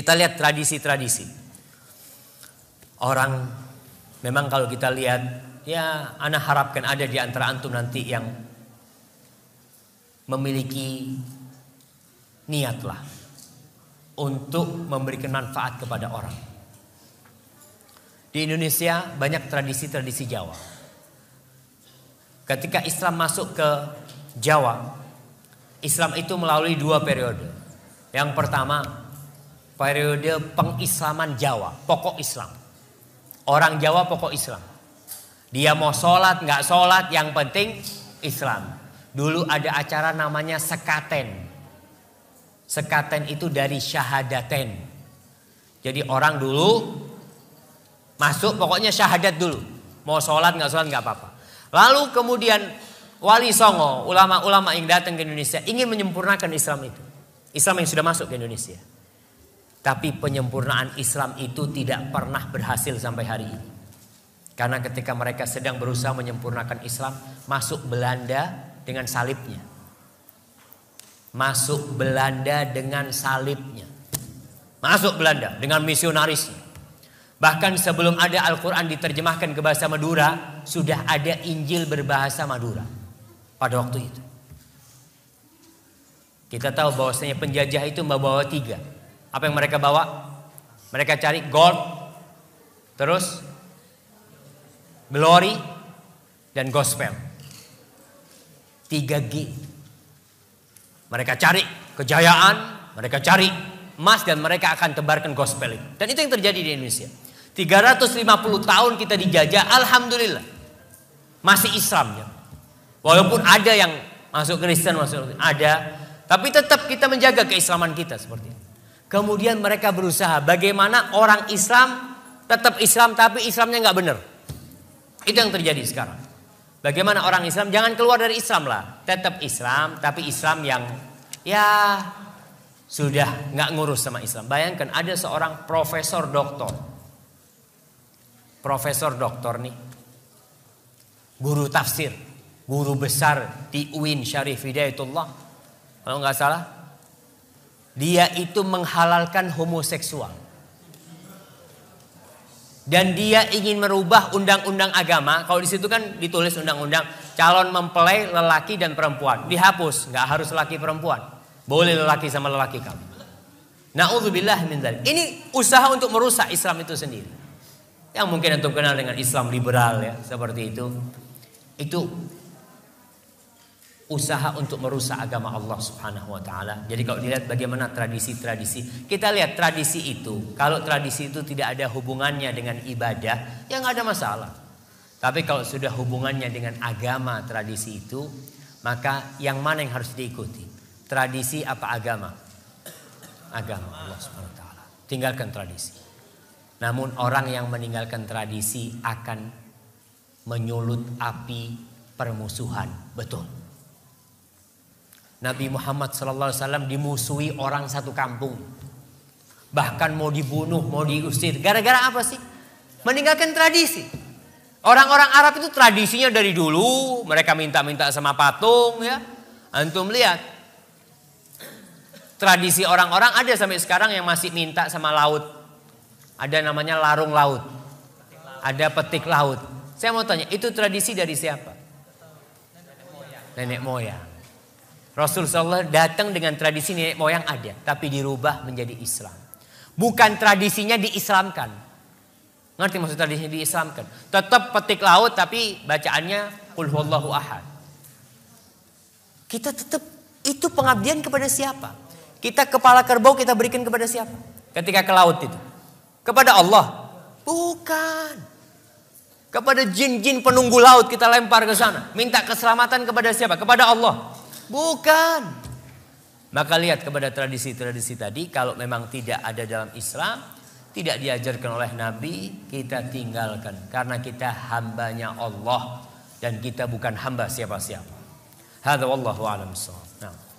Kita lihat tradisi-tradisi. Orang memang kalau kita lihat, ya ana harapkan ada di antara antum nanti yang memiliki niatlah untuk memberikan manfaat kepada orang. Di Indonesia banyak tradisi-tradisi Jawa. Ketika Islam masuk ke Jawa, Islam itu melalui 2 periode. Yang pertama, periode pengislaman Jawa, pokok Islam. Orang Jawa pokok Islam. Dia mau sholat, nggak sholat, yang penting Islam. Dulu ada acara namanya sekaten. Sekaten itu dari syahadaten. Jadi orang dulu masuk pokoknya syahadat dulu. Mau sholat nggak sholat nggak apa-apa. Lalu kemudian Wali Songo, ulama-ulama yang datang ke Indonesia ingin menyempurnakan Islam itu. Islam yang sudah masuk ke Indonesia. Tapi penyempurnaan Islam itu tidak pernah berhasil sampai hari ini. Karena ketika mereka sedang berusaha menyempurnakan Islam, masuk Belanda dengan salibnya. Masuk Belanda dengan salibnya. Masuk Belanda dengan misionarisnya. Bahkan sebelum ada Al-Quran diterjemahkan ke bahasa Madura, sudah ada Injil berbahasa Madura pada waktu itu. Kita tahu bahwasanya penjajah itu membawa 3. Apa yang mereka bawa? Mereka cari gold, terus glory, dan gospel. 3G. Mereka cari kejayaan, mereka cari emas, dan mereka akan tebarkan gospel itu. Dan itu yang terjadi di Indonesia. 350 tahun kita dijajah, alhamdulillah masih Islam ya. Walaupun ada yang masuk Kristen, ada, tapi tetap kita menjaga keislaman kita seperti itu. Kemudian mereka berusaha bagaimana orang Islam tetap Islam tapi Islamnya nggak benar. Itu yang terjadi sekarang. Bagaimana orang Islam jangan keluar dari Islam lah, tetap Islam tapi Islam yang ya sudah nggak ngurus sama Islam. Bayangkan ada seorang profesor doktor nih, guru tafsir, guru besar di UIN Syarif Hidayatullah, kalau nggak salah, dia itu menghalalkan homoseksual. Dan dia ingin merubah undang-undang agama. Kalau di situ kan ditulis undang-undang calon mempelai lelaki dan perempuan dihapus, nggak harus lelaki perempuan, boleh lelaki sama lelaki kamu. Na'udzubillah min dzalik. Ini usaha untuk merusak Islam itu sendiri. Yang mungkin antum kenal dengan Islam liberal ya, seperti itu. Itu usaha untuk merusak agama Allah Subhanahu wa taala. Jadi kalau dilihat bagaimana tradisi-tradisi, kita lihat tradisi itu, kalau tradisi itu tidak ada hubungannya dengan ibadah, ya nggak ada masalah. Tapi kalau sudah hubungannya dengan agama tradisi itu, maka yang mana yang harus diikuti? Tradisi apa agama? Agama Allah Subhanahu wa taala. Tinggalkan tradisi. Namun orang yang meninggalkan tradisi akan menyulut api permusuhan. Betul. Nabi Muhammad SAW dimusuhi orang satu kampung. Bahkan mau dibunuh, mau diusir. Gara-gara apa sih? Meninggalkan tradisi. Orang-orang Arab itu tradisinya dari dulu. Mereka minta-minta sama patung ya. Antum lihat. Tradisi orang-orang ada sampai sekarang yang masih minta sama laut. Ada namanya larung laut. Ada petik laut. Saya mau tanya, itu tradisi dari siapa? Nenek moyang. Rasulullah datang dengan tradisi nenek moyang ada, tapi dirubah menjadi Islam. Bukan tradisinya diislamkan. Ngerti maksud tradisinya diislamkan? Tetap petik laut tapi bacaannya qul huwallahu ahad. Kita tetap itu pengabdian kepada siapa? Kita kepala kerbau kita berikan kepada siapa? Ketika ke laut itu. Kepada Allah? Bukan. Kepada jin-jin penunggu laut kita lempar ke sana. Minta keselamatan kepada siapa? Kepada Allah. Bukan. Maka lihat kepada tradisi-tradisi tadi. Kalau memang tidak ada dalam Islam, tidak diajarkan oleh Nabi, kita tinggalkan. Karena kita hambanya Allah. Dan kita bukan hamba siapa-siapa. Hadza wallahu a'lam bissawab. Nah.